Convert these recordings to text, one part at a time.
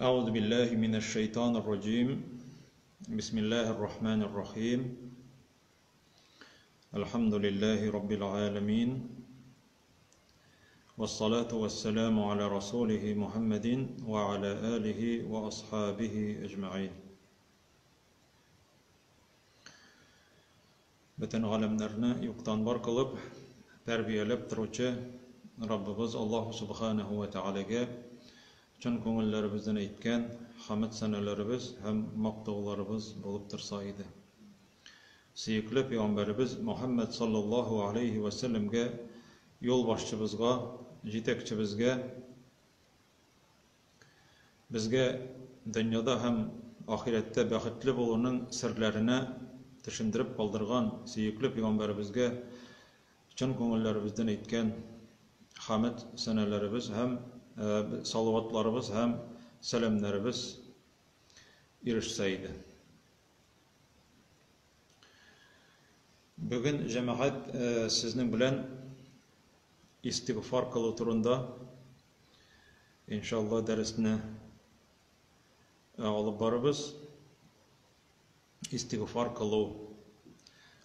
أعوذ بالله من الشيطان الرجيم بسم الله الرحمن الرحيم الحمد لله رب العالمين والصلاة والسلام على رسوله محمد وعلى آله وأصحابه أجمعين. Bütün alemlerini yoktan var kılıp terbiyelep duruşu Rabbimiz Allah Subhanahu ve Teala'ga çın köngüllerimizden aytgan hamd sanalarımız hem maqtovlarımız bolup tursa idi. Suyukli Peygamberimiz Muhammed sallallahu aleyhi ve sellemge yol başçımızga, jetekçimizge bizge dünyada hem ahirette baxtli bolunun sirlerini düşündürüp kaldırgan suyukli Peygamberimizge çın köngüllerimizden aytgan hamd sanalarımız hem salavatlarımız hem selamlarımız erişseydi. Bugün cemaat sizin bilen istiğfar kılı turunda inşallah dersini alıp barabız. İstiğfar kılı.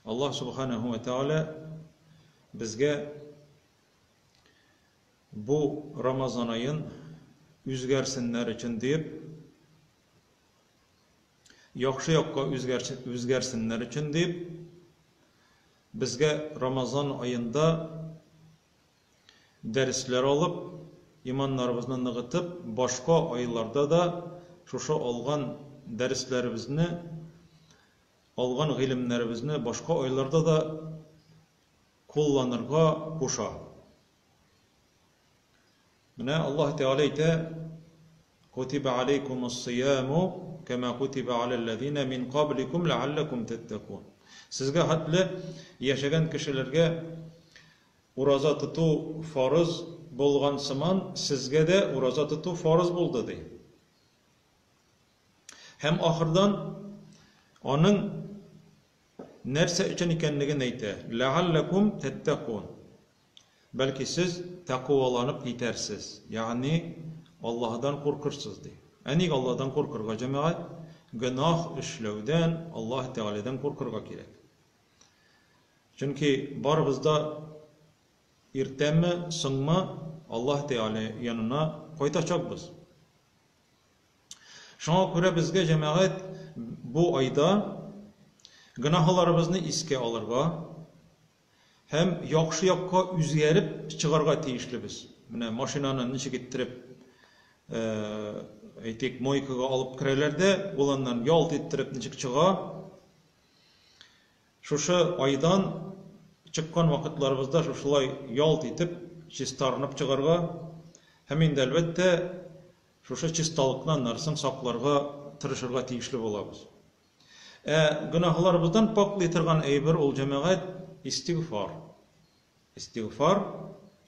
Allah Subhanahu ve Teala bizge bu Ramazan ayın üzgersinler için deyip yaxşı yoqqa üzgersinler için deyip bizge Ramazan ayında dersler alıp imanlarımızı nığıtıp başka aylarda da şuşa algan derslerimizni algan ilimlerimizni başka aylarda da kullanırga kuşa. Mine Allah Teala ite kutibe aleykumus-siyamu kema kutibe alellezine min qablikum leallekum tettekun. Sizge hatli yaşayan kişilerge uraza tutu farız bolgan sıman sizge de uraza tutu farız buldu dey. Hem ahırdan onun nerse için ikenligini ayte. Leallekum tettekun. Belki siz takvalanıp yetersiz. Yani Allah'dan korkursuz dey. Enik Allah'dan korkurga cemaat günah işlevden Allah Teala'dan korkurga gerek. Çünkü barımızda irtemi, sınma Allah Teala yanına koytacakbız. Şuna göre bizge cemaat bu ayda günahlarımızı iske alırga hem yaxşı yoqqa üzgerip çıkarga teyişlibiz. Mine maşinanı nişi gittirip aytik moykaga alıp kirelerde olandan yalt ettirip nişik çığa. Şuşu aydan çıkkan vakitlarımızda şuşulay yalt etip çistarınıp çıkarga hem indi elbette şuşu çistalıktan narsın saklarga tırışırga teyişli bolabız. Günahlarımızdan paklı yitirgan eybir ol cemaat istiğfar. İstiğfar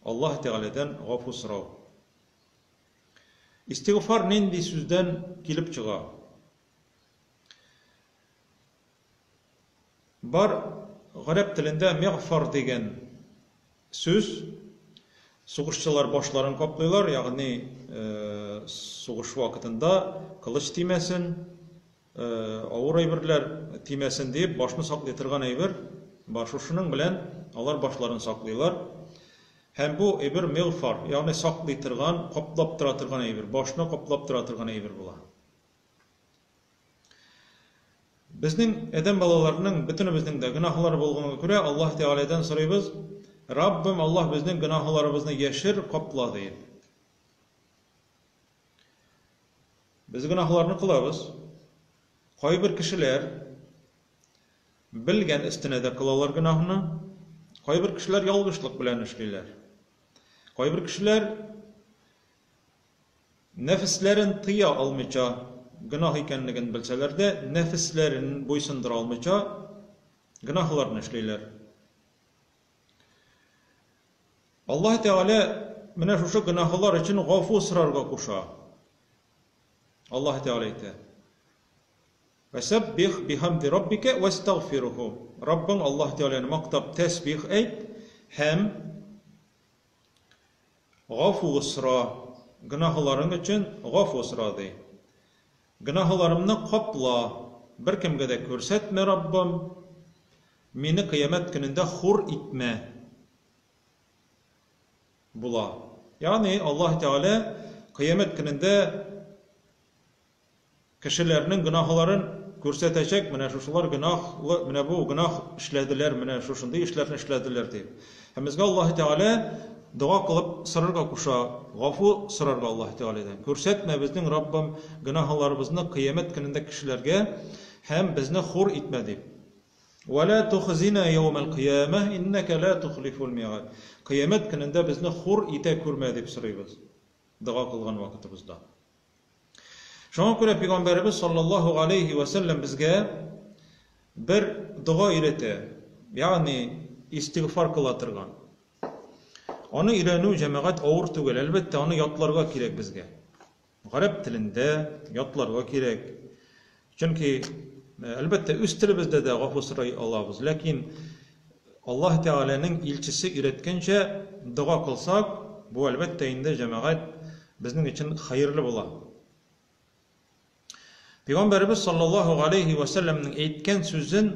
Allah Teala'dan gafur sırav. İstiğfar nendi sözden kilip çığa. Bar Arap tilinde meğfar degen söz soğuşçular başlarını kaplaylar, yani soğuş vakitinde kılıç tiymesin, ağır eybirler tiymesin deyip başını saklaytırgan eybir. Başuşunun bilen alar başlarını saklaylar. Hem bu eybir meğfar, yani saklaytırgan, kaplap tıratırgan eybir. Başına kaplap tıratırgan eybir bula. Bizning edem balalarının bütünümüzün de günahları bulduğuna göre Allah Teala'dan soruyoruz. Rabbim Allah bizning günahlarımızı yeşir kapla deyip. Biz günahlarını kılabız. Kaybir kişiler bilgen istinede kılalar günahını. Kaybir kişiler yalgışlık bilen işleyler. Kaybir kişiler nefislerin tıya almayca günah ikenligini bilseler de nefislerin boysundur almayca günahlarını işleyler. Allah Teala mine şu günahlar için gafur sırarga kuşa. Allah Teala ite. Vesebbih bihamdi rabbike ve estağfiruhu. Rabbin Allah Teala'nın maktab tesbih et hem gafur sıra günahların için gafur sıra dey. Günahlarımны qapla, bir kimge de körsetme Rabbim, meni kıyamet gününde hur itme. Bula. Yani Allah Teala kıyamet gününde kişilerinin günahların görsetecek, mene şuşular günahlı, mene bu günah işlediler, mene şuşunday işlerini işlediler deyip. Hemizge Allah Teala dua kılıp sırarga kuşa, gafu sırarga Allah Teala'dan. Görsetme bizning Rabbim günahlarımızını kıyamet gününde kişilerge hem bizni hur itme deyip. وَلَا تُخْزِنَا يَوْمَ الْقِيَامَةِ اِنَّكَ لَا تُخْلِفُ الْمِعَادِ. Kıyamet gününde bizni hur ite kürme deyip sırayız. Dua kılgan vakitimizde. Şuna göre Peygamberimiz sallallahu aleyhi ve sellem bizge bir dua irete, yani istiğfar kılatırgan. Onu irenu cemaat ağır tügel, elbette onu yatlarga kirek bizge. Garip tilinde yatlarga kirek. Çünkü elbette üst tilimizde de gafu sırayı Allah'ız. Lakin Allah Teala'nın ilçisi iretkençe dua kılsak, bu elbette inde cemaat bizim için hayırlı bular. Peygamberimiz sallallahu aleyhi ve sellem'nin eğitken sözün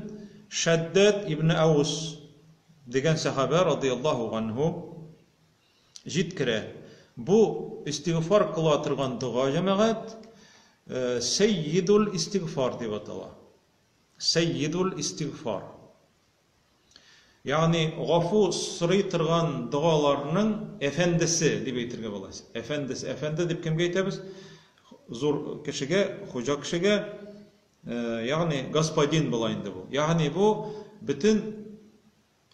Şeddet İbni Avus degen sahabe radıyallahu anhu jitkire. Bu istiğfar kılatırgan dua cemaat Seyyidul istiğfar diye atala. Seyyidul istiğfar. Yani gafu sıraytırgan dualarının efendisi diye bitirge bolas. Efendisi, efendi dip kimge aytamiz? Zor kişige, hoca kişige, yani господин bolayındı bu. Yani bu bütün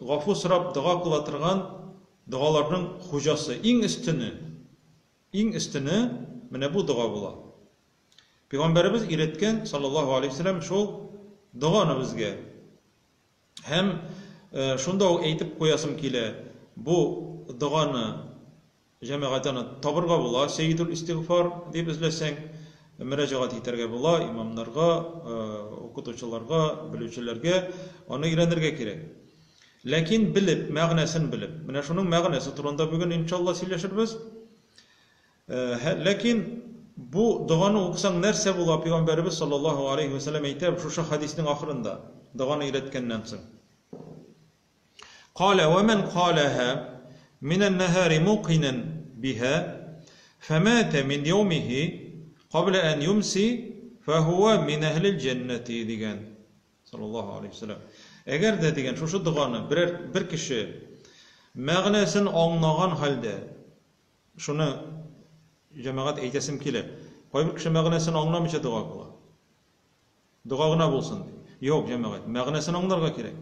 gafu sırap dua kılatırgan dualarının hocası, in üstünü mene bu dua bola. Peygamberimiz iretken sallallahu aleyhi ve sellem şol duanı bizge. Hem şunda o eğitip koyasım kile bu duanı cemaatine tabırga bola, Seyyidul istiğfar deyip izlesen müracaat iterge bola, imamlarga, okutuvchilarga, biluvchilarga onu öğrenirge gerek. Lakin bilip, ma'nasin bilip. Mana şunun ma'nasi turunda bugün inşallah söyleşirmiz. Lakin bu duanı okusan nerse bola Peygamberimiz sallallahu aleyhi ve sellem aytır şu hadisinin ahırında duanı öğretkenden soň. Qala ve men qalaha من النهار موقنا بها فمات من يومه قبل أن يمسي فهو من أهل الجنة diyen sallallahu aleyhi ve sellem. Eğer de diyen şu duanı bir kişi ma'nasını anlagan halde şunu cemaat eytesim kile. Koy bir kişi ma'nasını anlamışsa dua kıla. Duagına bolsun. Yok cemaat ma'nasını anlarga gerek.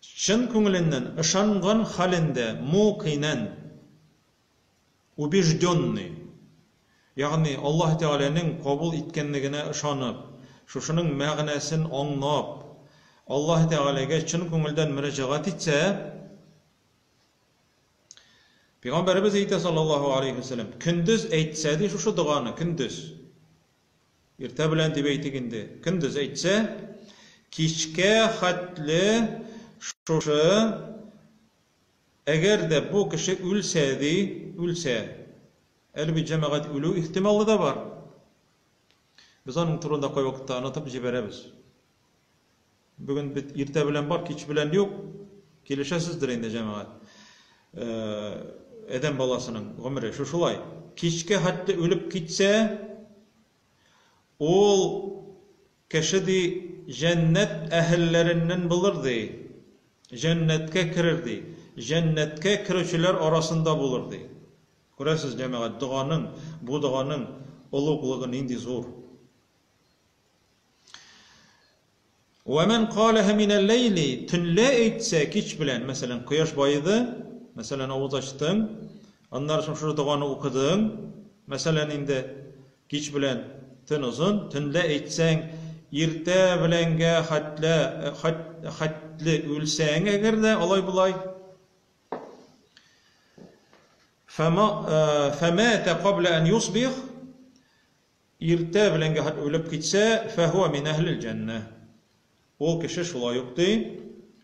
Şın köngülünden ışangan halinde muqinen убежденный, yani Allah Teala'nın kabul etkenligine ışanıp, şuşunun ma'nasını anlap, Allah Teala'ga çın köngülden müracaat etse, Peygamberimiz eyte sallallahu aleyhi ve sellem, kündüz eytsedi şu duanı, kündüz. İrte bilen dip eytigindi, kündüz eytse, kişke hatlı şuşu, eğer de bu kişi ülse, elbette cemaat ölü ihtimali da var. Biz onun turunda koy vakitte anlatıp jiberemiz. Bugün bir irte bilen var, kiç bilen yok. Kilişesizdir indi cemaat. Eden balasının ömrü şuşulay. Kiçke hatta ölüp gitse, ol kişi de cennet ehillerinden bilirdi. Cennetke kirirdi. Cennetke kirişiler arasında bulurdu. Görəsiz cemaat bu duanın uluğluğu indi zor. وَمَنْ قَالَهَ مِنَ اللَّيْلِ tünle eytse kiç bilen, mesela kıyaş bayıdı, mesela avuz açtın, onlar için şu duanı okudun, mesela indi kiç bilen tün uzun, tünle eytsen, irte bilenge hatlı ülsen eğer de olay bulay. فَمَاتَ قَبْلَ أَنْ يُصْبِحْ irte bilenge hat ölüp gitse فَهُوَ مِنْ أَهْلِ الْجَنَّةِ ol kişi şula yoktu,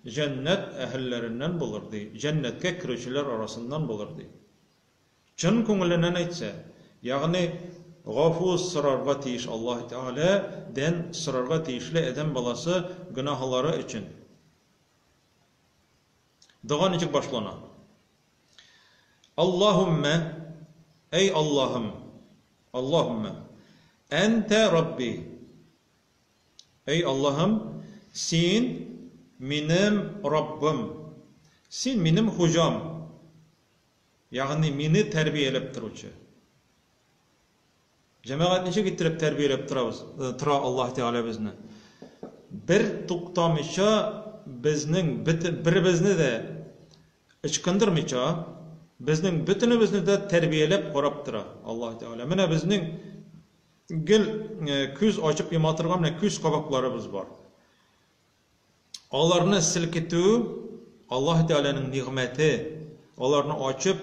cennet ehillerinden bulurdu. Cennetke kirişiler arasından bulurdu. Çın köngülünden etse, yani Gafuz sırarga tiyiş Allah Teala den sırarga tiyişli eden balası günahları için. Dağın içik başlana. Allahümme ey Allah'ım Allahümme ente Rabbi ey Allah'ım sen benim Rabbim sen benim hocam yani beni terbiyelep turuvchi. Cemaat neçe getirip terbiyelep tura Allah Teala bizni. Bir tuqtamışa bizning birimizni de ıçkındırmışa bizning bütünümüzni de terbiyelep qarab tura Allah Teala. Mana bizning gil ko'z ochib yomatırgan mana ko'z qabaqlarimiz var. Onlarni silkituv Allah Teala'nın ni'meti. Onlarni açıp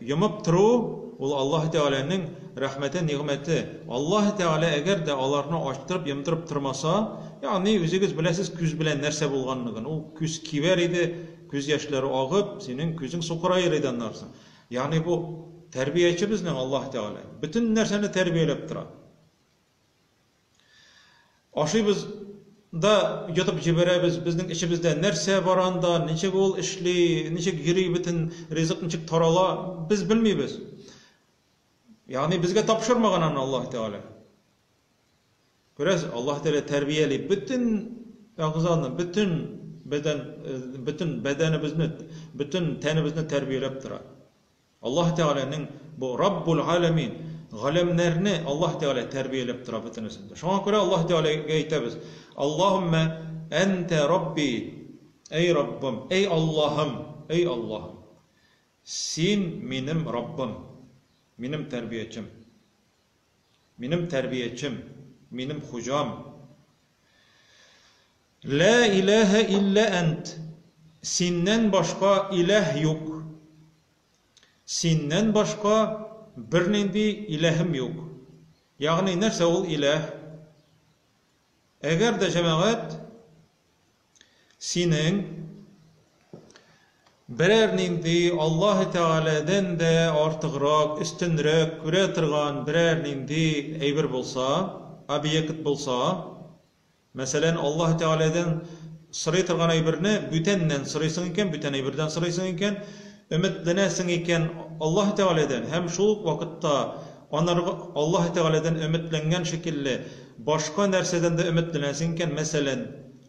yumup turu ol Allah Teala'nın rahmeti, ni'meti. Allah Teala eğer de onlarni açtırıp yumtırıp turmasa, yani özünüz bilesiz ko'z bilen narsa bolganligini. O ko'z kiver idi, ko'z yaşları ağıp, senin ko'zing soqurayır edi anlarsın. Yani bu terbiyeçi bizning Allah Teala. Bütün narsani terbiyelep turadi. Aşıyız da yutup jiberemiz bizning içimizde narsa baranda, neçe bol işli, neçe giri bütün rizq neçe tarala biz bilmeybiz. Yani bizge tapşırmagan Allah Teala. Göresiz Allah Teala terbiyeli bütün ağzını, bütün bedenimizni, bütün tenimizni terbiyelep turadi. Allah Teala'nın bu Rabbul Alamin galemlerini Allah Teala terbiyelep turadi bütünüsünde. Şuna göre Allah Teala'ya aytamiz. Allahümme ente Rabbi ey Rabbim, ey Allah'ım, ey Allah'ım. Sen benim Rabbim, benim terbiyecim. Benim terbiyecim, benim hocam. La ilahe illa ent. Senden başka ilah yok. Senden başka bir nindi ilahim yok. Yani nerse ol ilah? Eğer de cemaat senin birer nindi Allah Teala'dan de artıqrak, üstünrek, göre turgan birer nindi eybir bolsa, abiyekit bolsa, mesela Allah Teala'dan sırayı turgan eybirni bütenden sıraysın iken, büten eybirden sıraysın iken, ümitlenesin iken Allah Teala'dan hem şu vakitta Allah Teala'dan ümitlengen şekilde başka narseden de ümitlenesin iken, mesela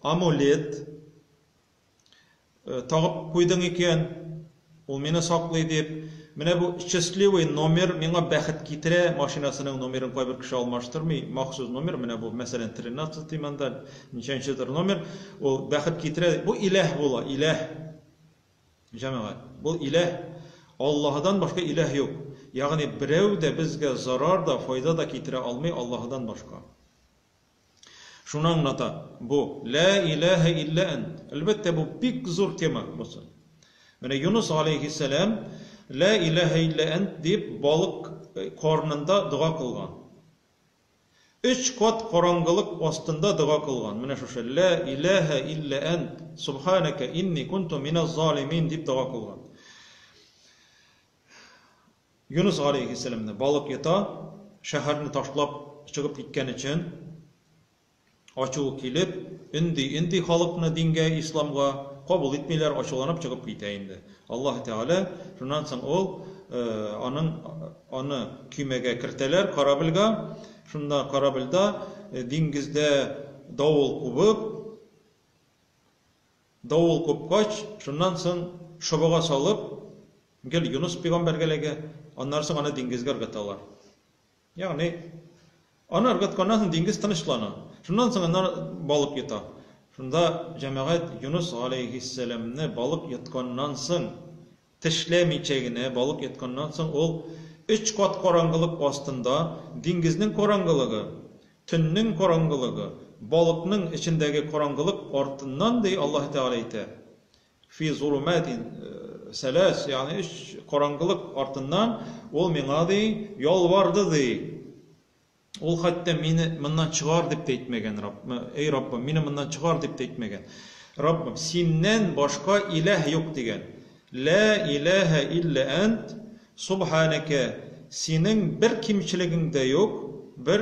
amulet tağıp koydun iken, ol meni saklayı deyip, mene bu счастливый номер mena baxit getire, maşinasının nomerini koy bir kişi almıştırmı, maxsus nomer, mene bu mesela 13 timanda, neçençidir nomer, ol baxit getire, bu ilah bola, ilah. Cemaat, bu ilah, Allah'dan başka ilah yok. Yani birev de bizge zarar da, fayda da getire almay Allah'dan başka. Şunu anlata, bu la ilahe illa ent. Elbette bu pek zor tema. Yani Yunus aleyhisselam la ilahe illa ent deyip balık karnında dua kılgan. 3 kat karanlık astında dua kılgan. Mene şu la ilahe illa ent subhaneke inni kuntu minez zalimin deyip dua kılgan. Yunus aleyhisselam'da balık yata şehrini taşlap çıkıp gitken için açığı kelip, indi halkını dinge, İslam'a kabul etmeler, açılanıp çıkıp giteyindi. Allah Teala şundan sonra ol, onu kümege kirteler, karabilga, şunda karabilda dengizde davul kopkaç, şundan sonra şobağa salıp, gel Yunus peygambergelege, ondan sonra ana dengizge ırgatalar. Yani, ana ırgatkandan sonra dengiz tanışlana. Şundan sonra balık yata. Şunda cemaat Yunus aleyhisselam'ne balık yatkandan sonra tişlemeyeceğine balık yatkandan sonra ol 3 kat karanlık astında dengizning karanlığı, tünning karanlığı, balıkның içindeki karanlık ortından diye Allah Teala aytı. Fi zulumatin selas yani 3 karanlık ortından ol mena diye yalvardı diye. Ol hatta meni bundan çıkar dep de aytmagan Rabbim. Ey Rabbim, meni bundan çıkar dep de aytmagan. Rabbim, senden başka ilah yok degen. La ilahe illa ent subhaneke. senin bir kimçiliging de yok, bir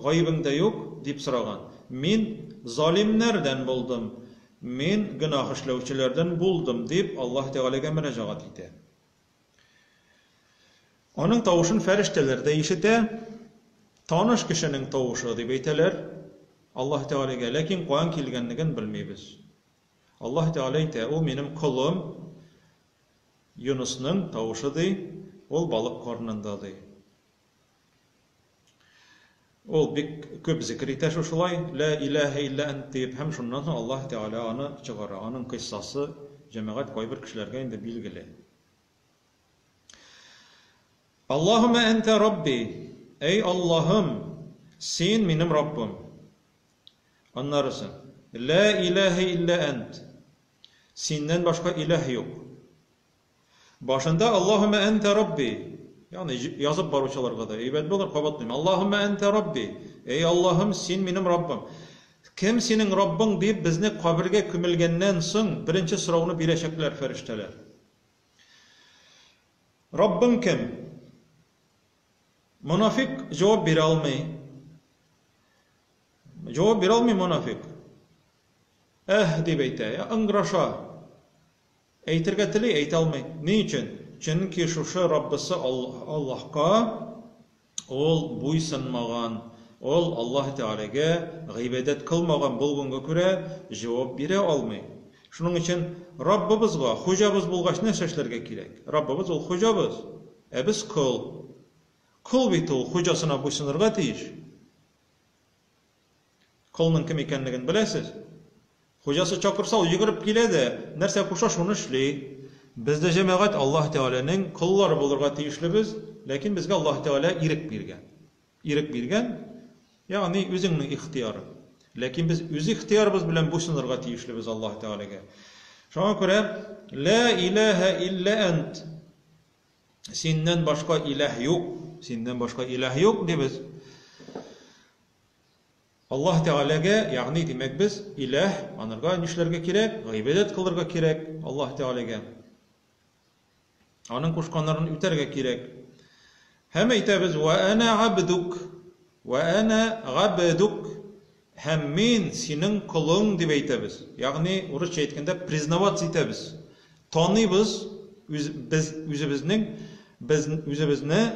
gaybing de yok dip soragan. Men zalimlerden buldum. Men günah işlevçilerden buldum dip Allah Teala'ga müracaat etdi. Onun tavuşun ferişteler de işite, tanış kişinin tavuşu dip eyteler Allah Teala'ga, lakin qoyan kelgenligin bilmeybiz. Allah Teala eyte, o benim kulum Yunus'nun tavuşu dey, ol balık karnında dey. Ol bik köp zikr ite şuşulay, la ilahe illa ent deyip hem şundan sonra Allah Teala anı çıgara, anın kıssası cemaat koybir kişilerge indi bilgili. Allahümme ente Rabbi, ey Allah'ım, sen benim Rabbim. Anlarsın. La ilahe illa ent. Senden başka ilah yok. Başında Allahümme ente Rabbi. Yani yazıp baruşalarga da. İbadət olur, qabatlayım. Allahümme ente Rabbi. Ey Allah'ım, sen benim Rabbim. Kim senin Rabbin deyip bizni kabirge kümülgenden soň birinci sorawını bileşekler ferişteler. Rabbin kim? Münafik cevap bere almay. Cevap bere almay münafik. Deyip eyte, ıngraşa. Eytirge tili eyte almay. Niçin? Çünki şuşa Rabbisi Allah'a ol buysunmagan, ol Allah Teala'ga gıybedet kılmagan bolgunga göre cevap bere almay. Şunun için Rabbimizga, hujabız bulgaç ne seçlerge kerek? Rabbimiz ol hujabız. Biz kul. Kul bit ol hujasına buysunurga tiyiş. Kulnun kim ekenligini bilesiz. Hujası çakırsa o yugurip keledi. Nerse kuşa şunu işley. Bizde cemaat Allah Teala'nın kulları bulurga tiyişlibiz. Lakin bizge Allah Teala irik bergen. İrik bergen, yani özüňniň ihtiyarı. Lakin biz öz ihtiyarımız bilen buysunurga tiyişlibiz Allah Teala'ga. Şoňa göre la ilahe illa ent. Senden başka ilah yok. Senden başka ilah yok diýibiz. Allah Teala'ga, yani demek biz ilah anırga nişlerge kerek, gıybedet kılırga kerek Allah Teala'ga. Anın kuşkanlarını üterge kerek. Hem eytebiz ve ana abduk ve ana abduk, hem men senin kulun dip eytebiz. Yani Rusça etkende priznavat eytebiz. Tanıybiz biz özübizni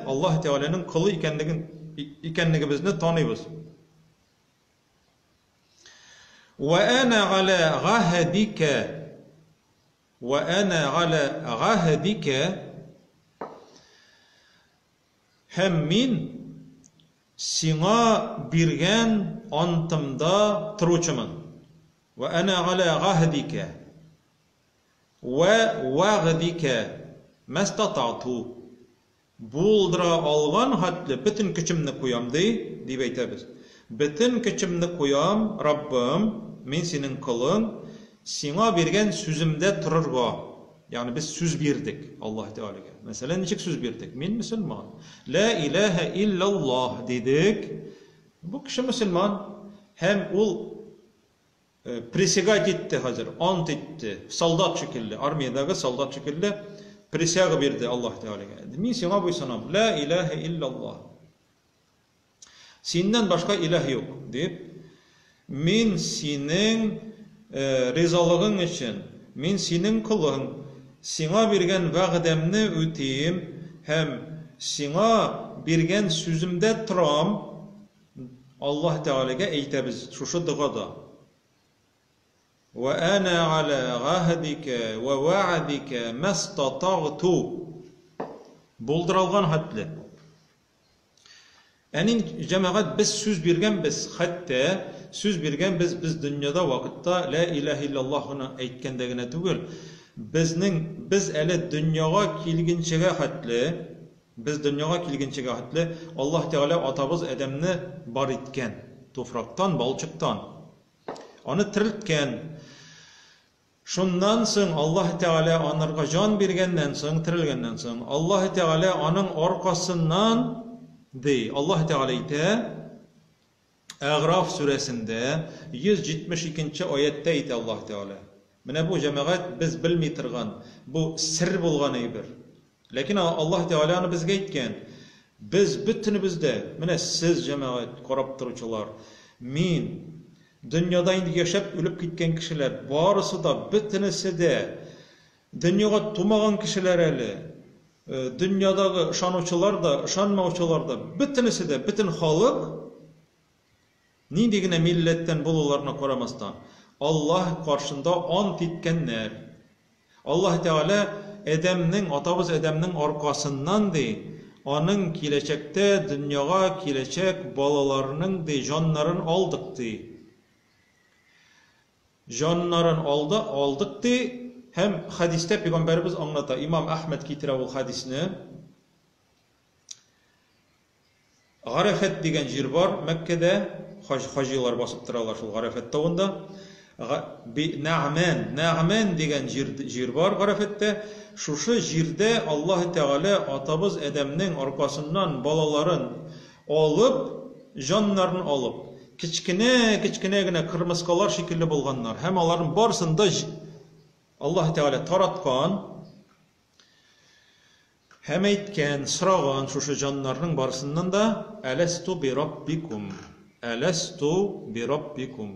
Allah Teala'nın kulu ekenligimizni tanıybiz. وأنا على عهدك hem men siňa birgen antymda turучumyn. Ve ana ala ahdika ve wa'dika mastata'tu. Buldura algan hatly bütün güçümni koýam diýip eytebiz. Bütün güçümni koýam Rabbim, men senin kulun, siňa bergen sözümde tururga. Yani biz söz berdik Allah Teala'ga. Mesela niçik söz berdik? Men musulman. La ilahe illallah dedik. Bu kişi musulman. Hem ol prisega etdi hazır, ant etdi. Soldat şekilde, armiyadagi soldat şekilde prisega berdi Allah Teala'ga. Men siňa buysunam. La ilahe illallah. Senden başka ilah yok deyip, men senin rizalığın için, men senin kulun, siňa bergen wagdamny öteyim, hem siňa bergen sözümde turam, Allah Teala'ga eytebiz şuşu dugada. Ve ana ala ahdika ve wa'dika mastata'tu. Bulduralgan hatly. Yani cemaat biz söz bergen biz, hatta söz bergen biz dünyada vakıtta la ilahe illallah'ını aytkandagina tugul. Biz ele dünyaga kelginçege hatly, Allah Teala atabız Ademni bar etken, topraktan, balçıktan. Onu tiriltken. Şundan soň Allah Teala anarga jan bergenden soň, tirilgenden soň, Allah Teala anın arkasından dey. Allah Teala ite A'raf suresinde 172. ayette ite Allah Teala. Mene bu cemaat biz bilmey turgan, bu sir bolgan aýbyr. Lekin Allah Teala'nı bizge aytgan. Biz bütünübüzde, mine siz cemaat qarab turuvchilar, men dunyoda endi yashab o'lib ketgan kishilar borisi da bütünisi de dunyoga tumagan kishilar hali dünyadagi ishonuvchilar da, ishonmovchilar da, bütünisi de, bütün xalq nindigina milletten bulularına qaramasdan Allah qarşında ant etkenler. Allah Teala Edem'nin, atabız Edem'nin arkasından de onun kilecekte dünyaga kilecek balalarının de canların aldık de. Canların aldık de hem hadiste Peygamberimiz anlata. İmam Ahmed kitira bu hadisini. Garefet degen yer var Mekke'de. Hacılar basıp turalar şul Garefet tağında. Na'man degen yer var Garefet'te. Şuşu yerde Allah Teala atabız Edem'nin arkasından balaların alıp, canlarını alıp, kichkine kırmızkalar şekilli bulganlar. Hem onların barısında Allah Teala taratkan, hem etken, sıragan şuşu canlarının barısından da Elestu bi Rabbikum. Elestu bi Rabbikum.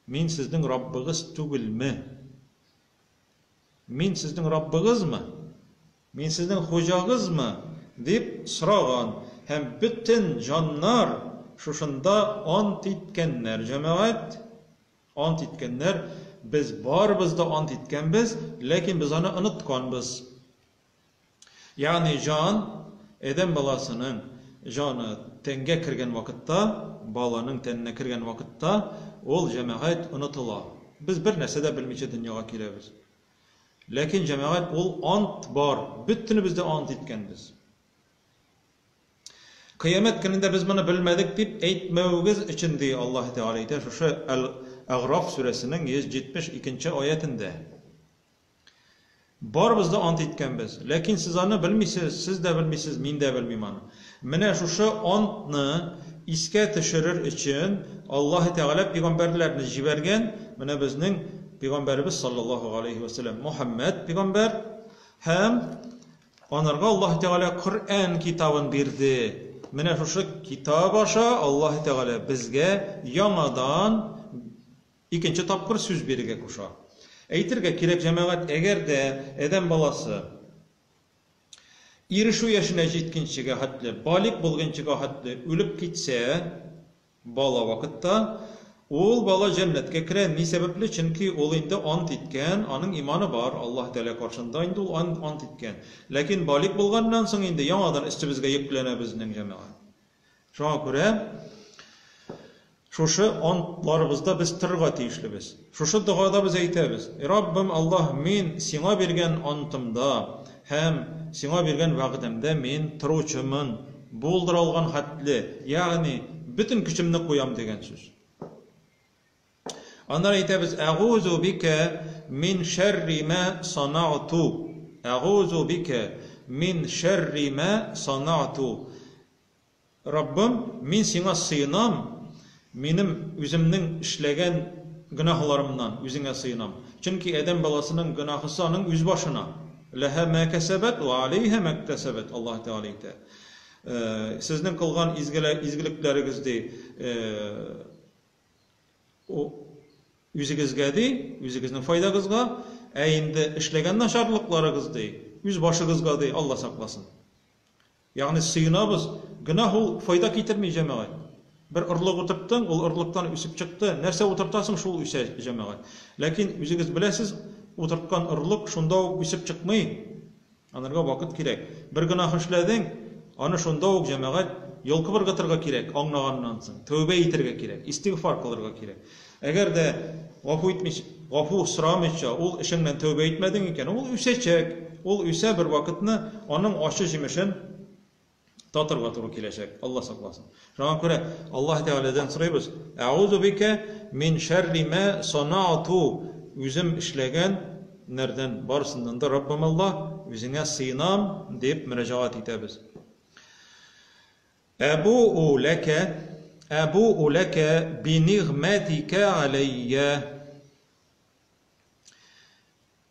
Min sizden Rabbiniz tugil mi? Min sizden Rabbiniz mi? Min sizden hocağız mı? Deyip sıragan. Hem bütün canlar şuşunda ant etkenler. Cemaat ant etkenler. Biz barımızda ant etkenbiz. Lekin biz onu unutkanbiz. Yani can, Edem balasının canı tenge kirgen vakitta, balanın tenine kirgen vakitta, ol cemaat unutula. Biz bir nesede bilmeyce dünyaya kirebiz. Lekin cemaat ol ant var. Bütünübüzde ant etkenbiz. Kıyamet gününde biz bunu bilmedik deyip eytmevgiz için diye Allah Teala eder. Şu A'raf suresinin 172. ayetinde. Barımızda ant etkenbiz. Lekin siz onu bilmeysiz, siz de bilmeysiz, men de bilmeyman. Mene şu antını iske düşürür için Allah Teala peygamberlerini jibergen. Mene bizning Peygamberimiz sallallahu aleyhi ve sellem Muhammed peygamber hem onlarga Allah Teala Kur'an kitabını berdi. Mene şu kitap aşa Allah Teala bizge yamadan ikinci tapkır söz berige koşa. Eytirge kirek cemaat eğer de Edem balası irişu yaşına jetkinçige hatlı, balik bulgunçige hatlı ölüp gitse bala vakitta ol bala cennetke kiren ne sebeple? Çünkü ol indi ant etken, onun imanı var Allah Teala karşında indi ol ant etken. Lakin balik bulgandan soň indi yamadan üstübizge yüklene bizning cemaat. Şoňa göre şuşu antlarımızda biz tırga tiyişlibiz. Şuşu duada biz eytemiz. Rabbim Allah men siňa bergen antımda hem siňa bergen wagtymda men turuçumyn, bulduralgan hatlı, yani bütün küçümni koyam degen söz. Onlar eytemiz A'uzu bike min şerri ma sana'tu. A'uzu bike min şerri ma sana'tu. Rabbim men siňa sığınam. Benim üzümün işlegen günahlarımdan üzüne sığınam. Çünkü Edem balasının günahısı onun üz başına. Leha ma kesebet ve aleyha ma kesebet. Allah Teala ite. Sizin kılgan izgiliklerinizde o üzügizge de, üzügizin faydagızga, eyinde işlegen naşarlıklarınızda, üz başıgızga de Allah saklasın. Yani sığınabız, günah ol fayda getirmeyeceğim. Bir ırlık oturtdun, ol ırlıktan üsüp çıktı. Nerse oturtasın şul üse cemaat. Lakin üzügiz bilesiz, oturtkan ırlık şunda üsüp çıkmay. Anırga vakit kirek. Bir günah işledin, onu şunda cemaat yol kıvır gıtırga kirek, anlagandan soň. Tövbe etirge kirek, istiğfar kılırga kirek. Eğer de gafu sıramışça, ol işinden tövbe etmedin iken, ol üsecek. Ol üse bir vakitni, onun aşı jimişin tatırga turu kilecek. Allah saklasın. Şoňa göre Allah Teala'dan soraýbys. A'uzu bike min şerri ma sana'tu. Üzüm işlegen nerden barısından da Rabbim Allah üzüne sığınam deyip müracaat etebіз. Ebu'u leke bi ni'metike aleyye.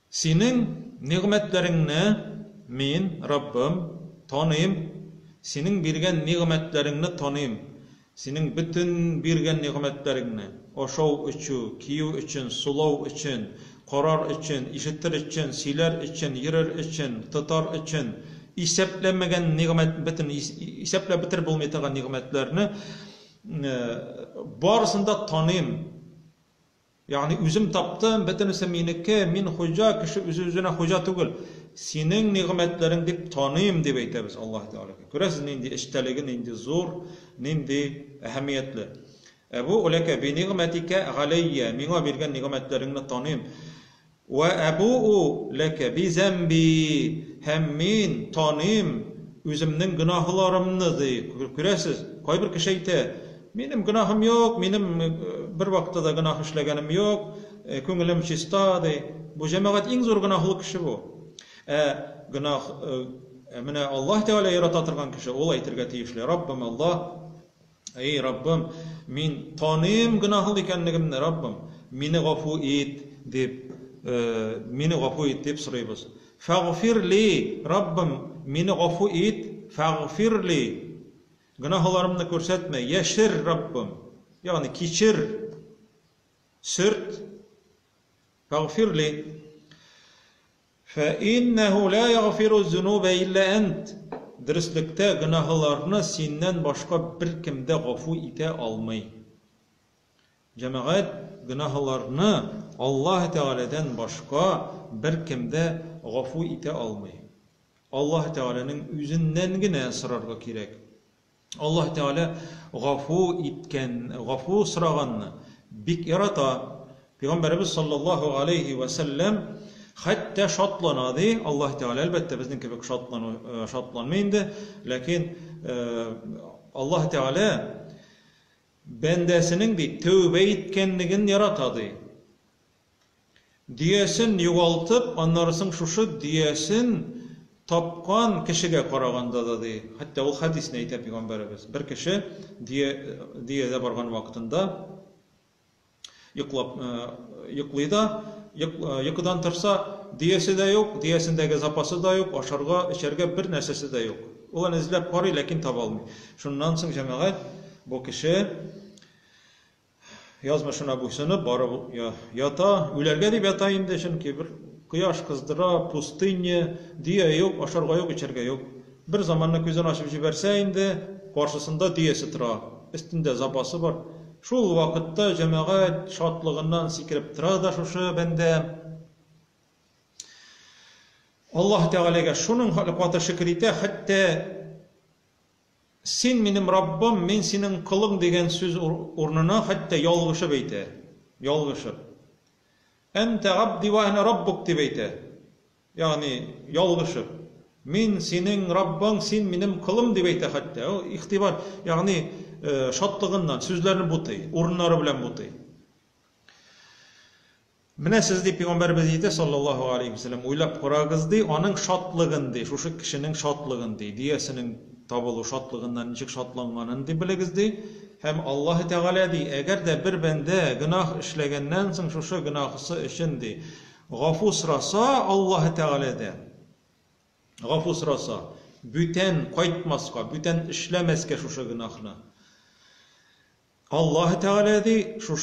Senin nimetlerinle men Rabbim tanıyım, senin bergen nimetlerini tanıyım. Senin bütün bergen nimetlerini, oşav üçün, kiyu üçün, sulav üçün, qarar üçün, işitir üçün, siler üçün, yirer üçün, tutar üçün, iseplemegen nimet, bütün iseple bitir bulmayacak nimetlerini barısında tanıyım. Yani üzüm taptım, bütün seminike, min hoca, kişi üzüne hoca tugul. Senin nimetlerin dip tanıyım diye beytemiz Allah Teala. Görəsiz nindi işteligin, nindi zor, nindi ehemmiyetli. Ebu uleke bi nimetike aleyye, mina birgen nimetlerini tanıyım. Ve ebu'u leke bi zembi, hem min tanıyım, üzümün günahlarımını diye. Görəsiz, koy bir kişi ite, benim günahım yok, benim bir vakitte da günah işlegenim yok, köngülüm çista diye. Bu cemaat en zor günahlı kişi bu. Günah mene Allah Teala yaratatırgan kişi ol aytırga tiyişli. Rabbim Allah, ey Rabbim, min tanıyım günahlı ikenligimni Rabbim, meni gafu et deb, meni gafu et deb so'raymiz. Faghfirli, Rabbim, meni gafu et, faghfirli. Günahlarımni ko'rsatma, yashir Rabbim. Yani kechir, sürt, faghfirli. فَإِنَّهُ لَا يَغْفِرُ الذُّنُوبَ إِلَّا أَنْتَ. Dürüstlükte günahlarını senden başka bir kimde gafu ite almay. Cemaat günahlarını Allah Teala'dan başka bir kimde gafu ite almay. Allah Teala'nın yüzünden gine sırarga kirek. Allah Teala gafu itken, gafu sıraganını bik yarata. Peygamberimiz sallallahu aleyhi ve sellem hatta şatlanadı. Allah Teala elbette bizden gibi şatlanmayındı. Lakin Allah Teala bendesinin de tövbe etkenligini yaratadı. Diyesin yuvaltıp anlarsın şuşu diyesin tapkan kişiye qaraganda da dedi. Hatta o hadis neydi Peygamberimiz? Bir kişi diye de bargan vaktinde yıklıydı. Yıkıdan tırsa diyesi de yok, diyesindeki zapası da yok, aşarga, içerge bir nersesi de yok. Ulan izlep qarı, lakin tabalmıyor. Şundan soň cemaat bu kişi yazmışına buysunub barıp yata, ülerge dep yatayın deşin ki bir kıyaş kızdıra, pustinya, diye yok, aşarga yok, içerge yok. Bir zamanla gözünü açıp jiberse indi, karşısında diyesi tıra, üstünde zapası var. Şul vakitte cemaat şatlığından sikirip tıra da şuşu bende. Allah Teala'ya şunun halıqatı şükür ite, hatta sen benim Rabbim, men senin kılın degen söz ornuna hatta yalgışıp eyte. Yalgışıp. Ente abdi ve ene rabbuk deb eyte. Yani yalgışıp. Men senin Rabbin, sen benim kılım deb eyte hatta. O ihtibar, yani şatlığından sözlerini butay, orunları bilen butay. Mine sizde Peygamberimiz deydi sallallahu aleyhi ve sellem oylap qaragızdı, onun şatlığındı, şu kişinin şatlığındı, diyesinin tabulu şatlığından nechik şatlanganını bilegizdi. Hem Allah Teala dey, eğer de bir bende günah işlegenden soň şu günahısı içindi gafu sırasa Allah Teala'dan gafu sırasa büten qaytmaska, büten işlemeske şu günahını Allah Teala dey, şu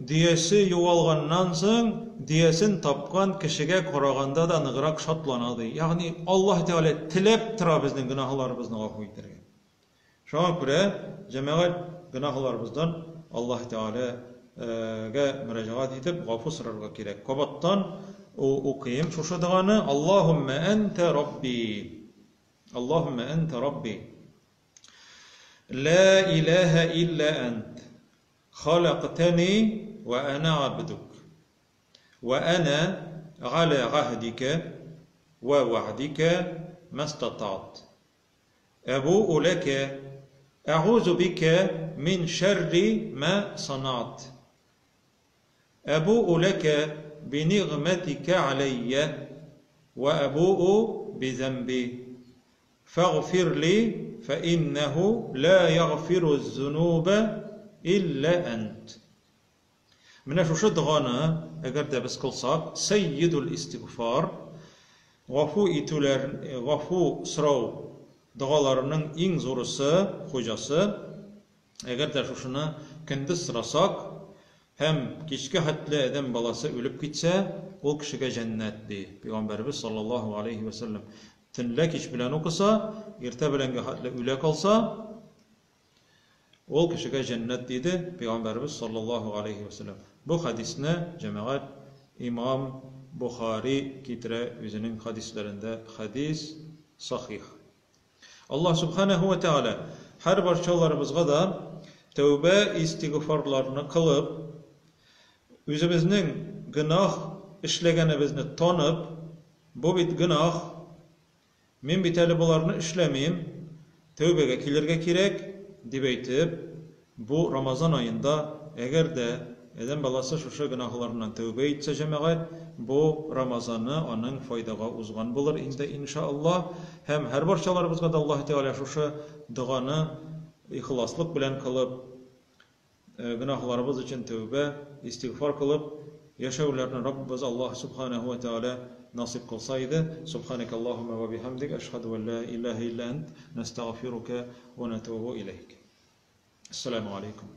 diyesi yuvalgandan soň diyesin tapkan kişiye qaraganda da nıgrak şatlanadı. Yani Allah Teala tilep tıra bizning günahlarımızны gafu ettirgen. Şoňa görä cemaat günahlarımızdan Allah Teala'ga müracaat edip gafu sırarga kerek. Kobattan okuyayım şu dağını Allahümme ente Rabbi. Allahümme ente Rabbi. La ilahe illa ent. Halaqtani ve ana abduk. Ve ana ala ahdike ve va'dike mastata'at. Ebu'u leke e'uzu bike min şerri ma sanat. Ebu'u leke bi ni'metike aleyye ve ebu'u bi zenbi. Faghfir li fe innehu la yaghfiru'z zunuba illa ent. Mine şu dağını eğer de biz kılsak seyyidul istiğfar, гафу итүләр, гафу сорау дуаларының иң зурысы, хуҗасы, әгәр дә шушыны көндез сорасак, һәм кичкә хәтле адәм баласы үлеп китсә, ул кешегә җәннәт ди. Пәйгамбәрбез саллаллаһу алейхи ва саллям төнлә кич белән укыса, иртә беләнгә хәтле үлә калса, ул кешегә җәннәт диде Пәйгамбәрбез саллаллаһу алейхи ва саллям. Бу хадисне җәмәгать имам Бухари китерә үзенең хадисләрендә. Хадис сахих. Аллаһ субханаһу ва тааля һәр барчаларыбызга да тәүбә истигъфарларны кылып, үзебезнең гынах эшләгәнебезне танып, бу бит гынах, мин бит әле буларны эшләмим, тәүбәгә килергә кирәк дип әйтеп, бу Рамазан аенда әгәр дә адәм баласы шушы гынахларыннан тәүбә итсә җәмәгать, бу Рамазанны аның файдага узган булыр инде иншааллаһ. Һәм һәр барчаларыбызга да Аллаһ Тәгалә шушы дуганы ихласлык белән кылып, гынахларыбыз өчен тәүбә, истигъфар кылып яшәүләрне Раббыбыз Аллаһ субханаһу ва тааля насип кылса иде. Субханакаллаһумма ва бихамдик, ашһаду ан ла илаха илля ант, настагъфирука ва натубу илейк. Ассаламу алейкум.